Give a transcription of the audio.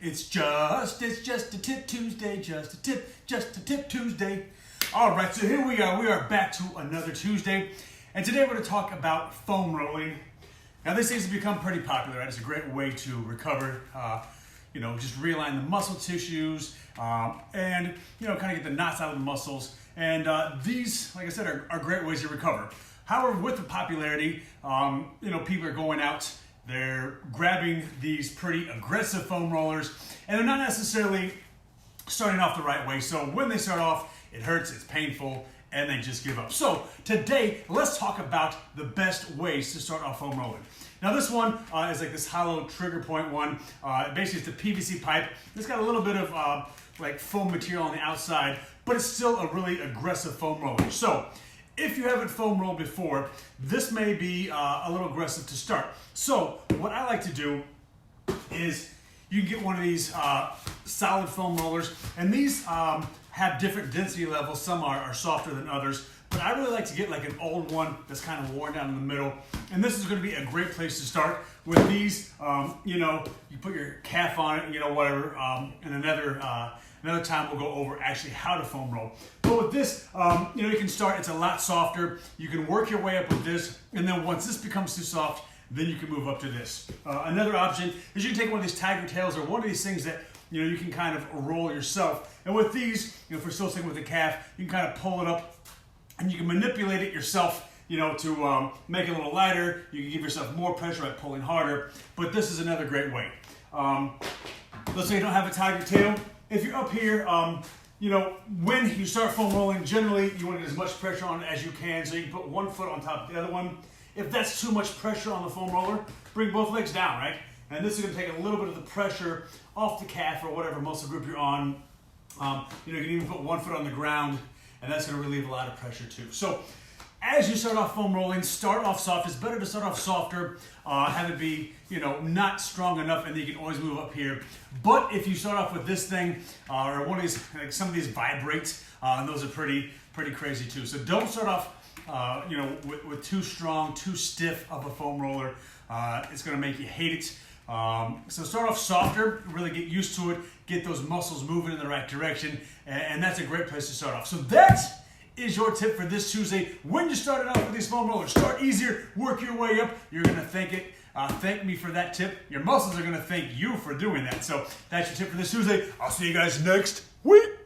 It's just a tip Tuesday, just a tip Tuesday. All right, so here we are. We are back to another Tuesday. And today we're going to talk about foam rolling. Now this seems to become pretty popular, right? It's a great way to recover, just realign the muscle tissues and, kind of get the knots out of the muscles. And these, like I said, are great ways to recover. However, with the popularity, people are going out, they're grabbing these pretty aggressive foam rollers, and they're not necessarily starting off the right way. So when they start off, it hurts, it's painful, and they just give up. So today, let's talk about the best ways to start off foam rolling. Now this one is like this hollow trigger point one. Basically, it's the PVC pipe. It's got a little bit of like foam material on the outside, but it's still a really aggressive foam roller. So if you haven't foam rolled before, this may be a little aggressive to start. So what I like to do is you can get one of these solid foam rollers, and these have different density levels. Some are softer than others, but I really like to get like an old one that's kind of worn down in the middle. And this is going to be a great place to start. With these, you put your calf on it, whatever, and another time we'll go over actually how to foam roll. But with this, you can start, it's a lot softer. You can work your way up with this, and then once this becomes too soft, then you can move up to this. Another option is you can take one of these tiger tails or one of these things that you can kind of roll yourself. And with these, if we're still sticking with the calf, you can kind of pull it up and you can manipulate it yourself, to make it a little lighter. You can give yourself more pressure by pulling harder. But this is another great way. Let's say you don't have a tiger tail. If you're up here, when you start foam rolling, generally you want to get as much pressure on it as you can, so you can put one foot on top of the other one. If that's too much pressure on the foam roller, bring both legs down, right? And this is going to take a little bit of the pressure off the calf or whatever muscle group you're on. You can even put one foot on the ground, and that's going to relieve a lot of pressure too. So as you start off foam rolling, start off soft. It's better to start off softer, have it be, not strong enough, and then you can always move up here. But if you start off with this thing, or one of these, like some of these vibrate, and those are pretty crazy too. So don't start off, with too strong, too stiff of a foam roller. It's going to make you hate it. So start off softer, really get used to it, get those muscles moving in the right direction, and that's a great place to start off. So that is your tip for this Tuesday. When you started out with these foam rollers, start easier, work your way up. You're going to thank me for that tip. Your muscles are going to thank you for doing that. So that's your tip for this Tuesday. I'll see you guys next week.